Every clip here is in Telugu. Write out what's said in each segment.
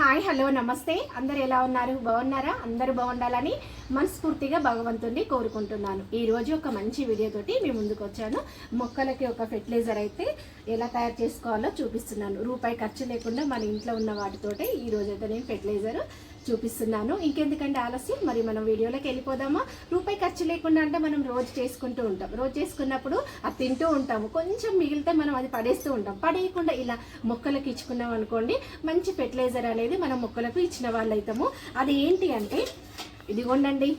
హాయ్ హలో నమస్తే. అందరు ఎలా ఉన్నారు? బాగున్నారా? అందరూ బాగుండాలని మనస్ఫూర్తిగా భగవంతుడిని కోరుకుంటున్నాను. ఈరోజు ఒక మంచి వీడియోతోటి మీ ముందుకు వచ్చాను. మొక్కలకి ఒక ఫెర్టిలైజర్ అయితే ఎలా తయారు చేసుకోవాలో చూపిస్తున్నాను. రూపాయి ఖర్చు లేకుండా మన ఇంట్లో ఉన్న వాటితోటి ఈరోజు అయితే నేను ఫెర్టిలైజర్ చూపిస్తున్నాను. ఇంకెందుకంటే ఆలస్యం, మరి మనం వీడియోలోకి వెళ్ళిపోదామా? రూపాయి ఖర్చు లేకుండా అంటే మనం రోజు చేసుకుంటూ ఉంటాం. రోజు చేసుకున్నప్పుడు అది తింటూ ఉంటాము. కొంచెం మిగిలితే మనం అది పడేస్తూ ఉంటాం. పడేయకుండా ఇలా మొక్కలకు ఇచ్చుకున్నాం అనుకోండి, మంచి ఫెర్టిలైజర్ అనేది మనం మొక్కలకు ఇచ్చిన వాళ్ళు అవుతాము. అది ఏంటి అంటే ఇదిగోండి,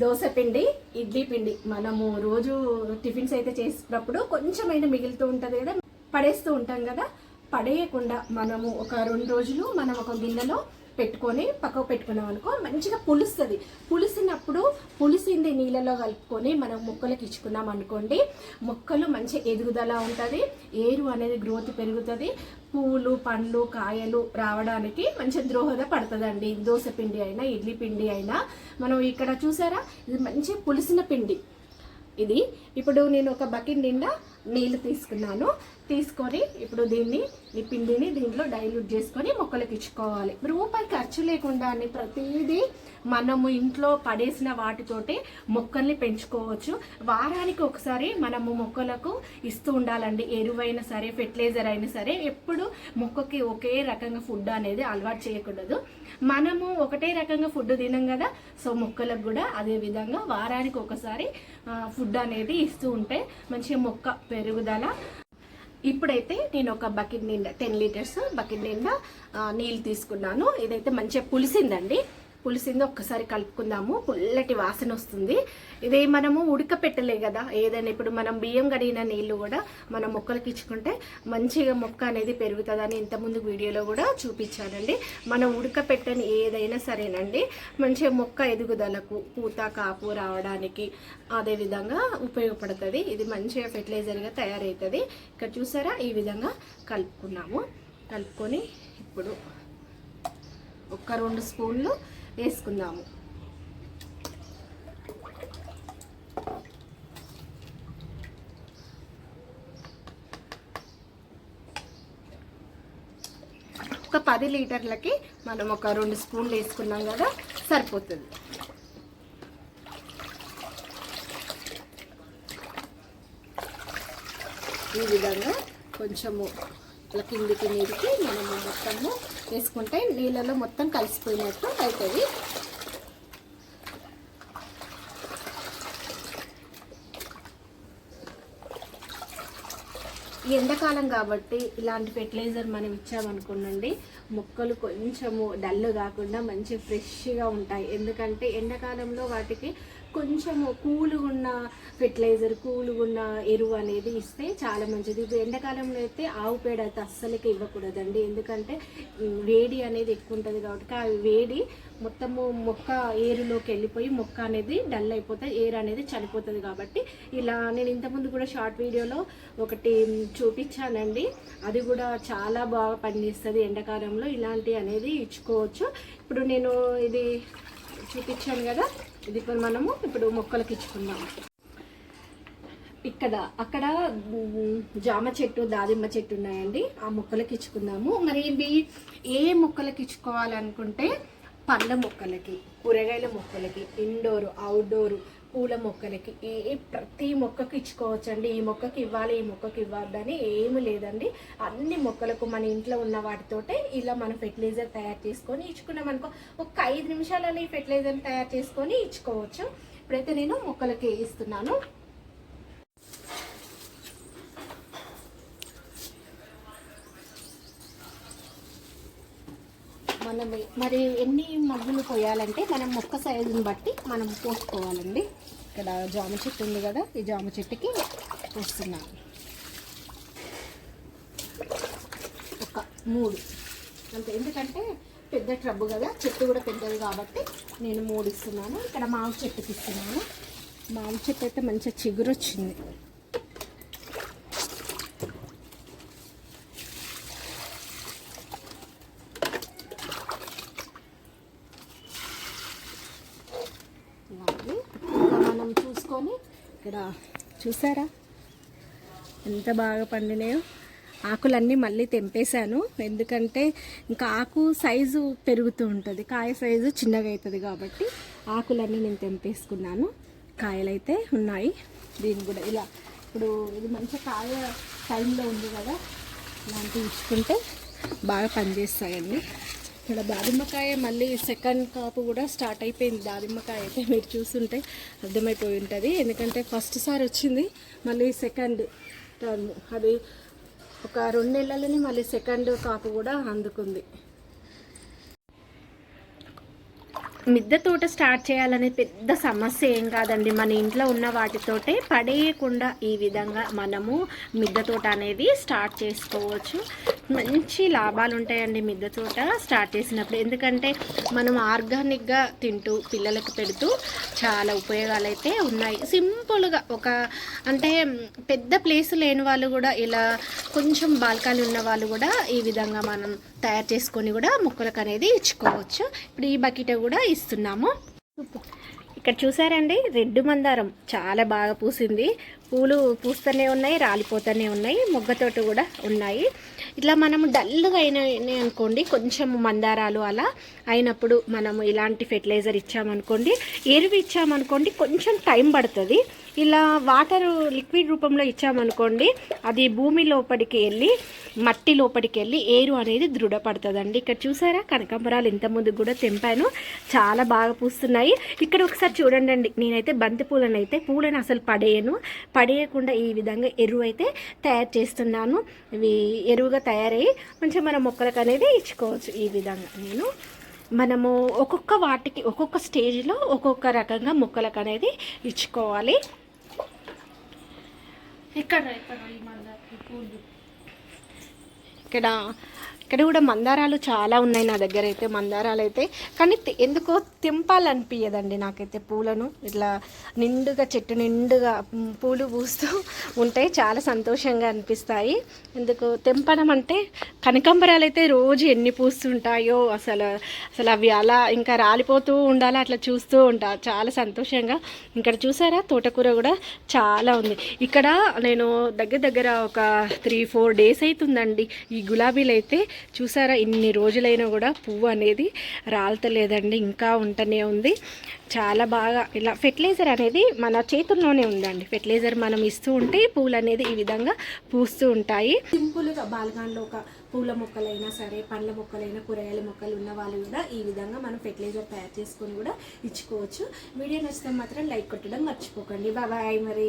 దోశ పిండి, ఇడ్లీ పిండి. మనము రోజు టిఫిన్స్ అయితే చేసినప్పుడు కొంచెమైనా మిగులుతూ ఉంటుంది కదా, పడేస్తూ ఉంటాం కదా. పడేయకుండా మనము ఒక 2 రోజులు మనం ఒక గిన్నెలో పెట్టుకొని పక్కకు పెట్టుకున్నాం అనుకో, మంచిగా పులుస్తుంది. పులిసినప్పుడు పులిసింది నీళ్ళలో కలుపుకొని మనం మొక్కలకు ఇచ్చుకున్నాం అనుకోండి, మొక్కలు మంచి ఎదుగుదల ఉంటుంది, ఏరు అనేది గ్రోత్ పెరుగుతుంది, పూలు పండ్లు కాయలు రావడానికి మంచి దోహదపడుతుందండి. దోశ పిండి అయినా ఇడ్లీ పిండి అయినా. మనం ఇక్కడ చూసారా, ఇది మంచి పులిసిన పిండి. ఇది ఇప్పుడు నేను ఒక బకెట్ నిండా నీళ్ళు తీసుకున్నాను. తీసుకొని ఇప్పుడు ఈ పిండిని దీంట్లో డైల్యూట్ చేసుకొని మొక్కలకు ఇచ్చుకోవాలి. రూపాయి ఖర్చు లేకుండా ప్రతిదీ మనము ఇంట్లో పడేసిన వాటితోటి మొక్కల్ని పెంచుకోవచ్చు. వారానికి ఒకసారి మనము మొక్కలకు ఇస్తూ ఉండాలండి. ఎరువైనా సరే, ఫెర్టిలైజర్ అయినా సరే. ఎప్పుడు మొక్కకి ఒకే రకంగా ఫుడ్ అనేది అలవాటు చేయకూడదు. మనము ఒకటే రకంగా ఫుడ్ తినం కదా, సో మొక్కలకు కూడా అదే విధంగా వారానికి ఒకసారి ఫుడ్ అనేది ఇస్తూ ఉంటే మంచిగా మొక్క పెరుగుదల. ఇప్పుడైతే నేను ఒక బకెట్ నిండా 10 లీటర్స్ బకెట్ నిండా నీళ్ళు తీసుకున్నాను. ఇదైతే మంచిగా పులిసిందండి. పులిసింది ఒక్కసారి కలుపుకుందాము. పుల్లటి వాసన వస్తుంది. ఇది మనము ఉడకపెట్టలే కదా ఏదైనా. ఇప్పుడు మనం బియ్యం కడిగిన నీళ్లు కూడా మనం మొక్కలకి ఇచ్చుకుంటే మంచిగా మొక్క అనేది పెరుగుతుందని ఇంతకుముందు వీడియోలో కూడా చూపించానండి. మనం ఉడకపెట్టని ఏదైనా సరేనండి, మంచిగా మొక్క ఎదుగుదలకు, పూత కాపు రావడానికి అదేవిధంగా ఉపయోగపడుతుంది. ఇది మంచిగా ఫెర్టిలైజర్గా తయారవుతుంది. ఇక్కడ చూసారా, ఈ విధంగా కలుపుకున్నాము. కలుపుకొని ఇప్పుడు ఒక 2 స్పూన్లు వేసుకుందాము. ఒక 10 లీటర్లకి మనం ఒక 2 స్పూన్లు వేసుకున్నాం కదా, సరిపోతుంది. ఈ విధంగా కొంచెము ఇట్లా కిందికి నీటికి మనము మొత్తము వేసుకుంటే నీళ్ళలో మొత్తం కలిసిపోయినట్టు అవుతుంది. ఎండాకాలం కాబట్టి ఇలాంటి ఫెర్టిలైజర్ మనం ఇచ్చామనుకోండి, మొక్కలు కొంచెము డల్ కాకుండా మంచి ఫ్రెష్గా ఉంటాయి. ఎందుకంటే ఎండాకాలంలో వాటికి కొంచెము కూలుగున్న ఫెర్టిలైజర్, కూలుగున్న ఎరువు అనేది ఇస్తే చాలా మంచిది. ఇప్పుడు ఎండాకాలంలో అయితే ఆవు పేడ అయితే అస్సలకి ఇవ్వకూడదండి. ఎందుకంటే వేడి అనేది ఎక్కువ ఉంటుంది కాబట్టి ఆ వేడి మొత్తము మొక్క ఏరులోకి వెళ్ళిపోయి మొక్క అనేది డల్ అయిపోతుంది, ఏరు అనేది చనిపోతుంది. కాబట్టి ఇలా నేను ఇంతకుముందు కూడా షార్ట్ వీడియోలో ఒకటి చూపించానండి. అది కూడా చాలా బాగా పనిచేస్తుంది. ఎండాకాలంలో ఇలాంటి అనేది ఇచ్చుకోవచ్చు. ఇప్పుడు నేను ఇది చూపించాను కదా, ఇది మనము ఇప్పుడు మొక్కలకి ఇచ్చుకుందాము. అక్కడ జామ చెట్టు, దానిమ్మ చెట్టు ఉన్నాయండి. ఆ మొక్కలకి ఇచ్చుకుందాము. మరి ఇవి ఏ మొక్కలకి ఇచ్చుకోవాలనుకుంటే పండ్ల మొక్కలకి, కూరగాయల మొక్కలకి, ఇండోరు అవుట్డోరు పూల మొక్కలకి, ప్రతి మొక్కకి ఇచ్చుకోవచ్చండి. ఈ మొక్కకి ఇవ్వాలి, ఈ మొక్కకి ఇవ్వద్దని ఏమి లేదండి. అన్ని మొక్కలకు మన ఇంట్లో ఉన్న వాటితోటే ఇలా మనం ఫెర్టిలైజర్ తయారు చేసుకొని ఇచ్చుకున్నాం అనుకో, ఒక 5 నిమిషాలలో ఈ ఫెర్టిలైజర్ తయారు చేసుకొని ఇచ్చుకోవచ్చు. ఇప్పుడైతే నేను మొక్కలకి ఇస్తున్నాను. మనం మరి ఎన్ని మగ్గులు పోయాలంటే మనం మొక్క సైజుని బట్టి మనం పోసుకోవాలండి. ఇక్కడ జామ చెట్టు ఉంది కదా, ఈ జామ చెట్టుకి పోస్తున్నాను ఒక 3 అంతే. ఎందుకంటే పెద్ద ట్రబ్బు కదా, చెట్టు కూడా పెద్దది కాబట్టి నేను 3 ఇస్తున్నాను. ఇక్కడ మామిడి చెట్టుకి ఇస్తున్నాను. మామిడి చెట్టు అయితే మంచిగా చిగురు వచ్చింది. మనం చూసుకొని ఇక్కడ చూసారా ఎంత బాగా పండినాయో. ఆకులన్నీ మళ్ళీ తెంపేశాను, ఎందుకంటే ఇంకా ఆకు సైజు పెరుగుతూ ఉంటుంది, కాయ సైజు చిన్నగా అవుతుంది కాబట్టి ఆకులన్నీ నేను తెంపేసుకున్నాను. కాయలైతే ఉన్నాయి. దీన్ని కూడా ఇలా ఇప్పుడు ఇది మంచి కాయ టైంలో ఉంది కదా, ఇలాంటివి ఇచ్చుకుంటే బాగా పనిచేస్తాయండి. ఇక్కడ దానిమ్మకాయ మళ్ళీ సెకండ్ కాపు కూడా స్టార్ట్ అయిపోయింది. దానిమ్మకాయ అయితే మీరు చూస్తుంటే అర్థమైపోయి ఉంటుంది, ఎందుకంటే ఫస్ట్ సారి వచ్చింది, మళ్ళీ సెకండ్ టర్మ్ అది ఒక 2 నెలలని మళ్ళీ సెకండ్ కాపు కూడా అందుకుంది. మిద్దె తోట స్టార్ట్ చేయాలనేది పెద్ద సమస్య ఏం కాదండి. మన ఇంట్లో ఉన్న వాటితోటే పడేయకుండా ఈ విధంగా మనము మిద్దె తోట అనేది స్టార్ట్ చేసుకోవచ్చు. మంచి లాభాలు ఉంటాయండి మిద్దె తోట స్టార్ట్ చేసినప్పుడు, ఎందుకంటే మనం ఆర్గానిక్గా తింటూ పిల్లలకు పెడుతూ చాలా ఉపయోగాలు అయితే ఉన్నాయి. సింపుల్గా అంటే పెద్ద ప్లేస్ లేని వాళ్ళు కూడా ఇలా కొంచెం బాల్కనీ ఉన్న వాళ్ళు కూడా ఈ విధంగా మనం తయారు చేసుకొని కూడా మొక్కలకు అనేది ఇచ్చుకోవచ్చు. ఇప్పుడు ఈ బకెట్ కూడా ఇస్తున్నాము. ఇక్కడ చూసారండి, రెడ్ మందారం చాలా బాగా పూసింది. పూలు పూస్తూనే ఉన్నాయి, రాలిపోతూనే ఉన్నాయి, మొగ్గతోటి కూడా ఉన్నాయి. ఇట్లా మనము డల్గా అయినాయి అనుకోండి, కొంచెం మందారాలు అలా అయినప్పుడు మనము ఇలాంటి ఫెర్టిలైజర్ ఇచ్చామనుకోండి, ఎరువు ఇచ్చామనుకోండి, కొంచెం టైం పడుతుంది. ఇలా వాటర్ లిక్విడ్ రూపంలో ఇచ్చామనుకోండి, అది భూమి లోపలికి వెళ్ళి మట్టి లోపలికి వెళ్ళి ఏరు అనేది దృఢపడుతుందండి. ఇక్కడ చూసారా, కనకాంబరాలు ఇంతకుముందు కూడా తెంపాను, చాలా బాగా పూస్తున్నాయి. ఇక్కడ ఒకసారి చూడండి, నేనైతే బంతి పూలను అసలు పడేయకుండా ఈ విధంగా ఎరువు అయితే తయారు చేస్తున్నాను. ఇవి ఎరువుగా తయారయ్యి కొంచెం మన మొక్కలకు అనేది ఇచ్చుకోవచ్చు. ఈ విధంగా మనము ఒక్కొక్క స్టేజ్లో ఒక్కొక్క రకంగా మొక్కలకు అనేది ఇచ్చుకోవాలి. ఇక్కడ కూడా మందారాలు చాలా ఉన్నాయి నా దగ్గర అయితే, మందారాలు అయితే. కానీ ఎందుకో తెంపాలనిపించదండి నాకైతే పూలను. ఇట్లా నిండుగా చెట్టు నిండుగా పూలు పూస్తూ ఉంటే చాలా సంతోషంగా అనిపిస్తాయి. ఎందుకు తెంపడం అంటే, కనకాంబరాలు అయితే రోజు ఎన్ని పూస్తుంటాయో అసలు అవి అలా ఇంకా రాలిపోతూ ఉండాలి, అట్లా చూస్తూ ఉంటా చాలా సంతోషంగా. ఇక్కడ చూసారా, తోటకూర కూడా చాలా ఉంది. ఇక్కడ నేను దగ్గర ఒక 3-4 డేస్ అవుతుందండి. ఈ గులాబీలు అయితే చూసారా, ఇన్ని రోజులైనా కూడా పువ్వు అనేది రాలతలేదండి, ఇంకా ఉంటూనే ఉంది. చాలా బాగా ఇలా ఫెర్టిలైజర్ అనేది మన చేతుల్లోనే ఉందండి. ఫెర్టిలైజర్ మనం ఇస్తూ ఉంటే పూలు అనేది ఈ విధంగా పూస్తూ ఉంటాయి. సింపుల్గా బాల్కనీలో ఒక పూల మొక్కలైనా సరే, పండ్ల మొక్కలైనా, కూరగాయల మొక్కలు ఉన్న వాళ్ళు కూడా ఈ విధంగా మనం ఫెర్టిలైజర్ తయారు చేసుకొని కూడా ఇచ్చుకోవచ్చు. వీడియో నచ్చితే మాత్రం లైక్ కొట్టడం మర్చిపోకండి. బాయ్ మరి.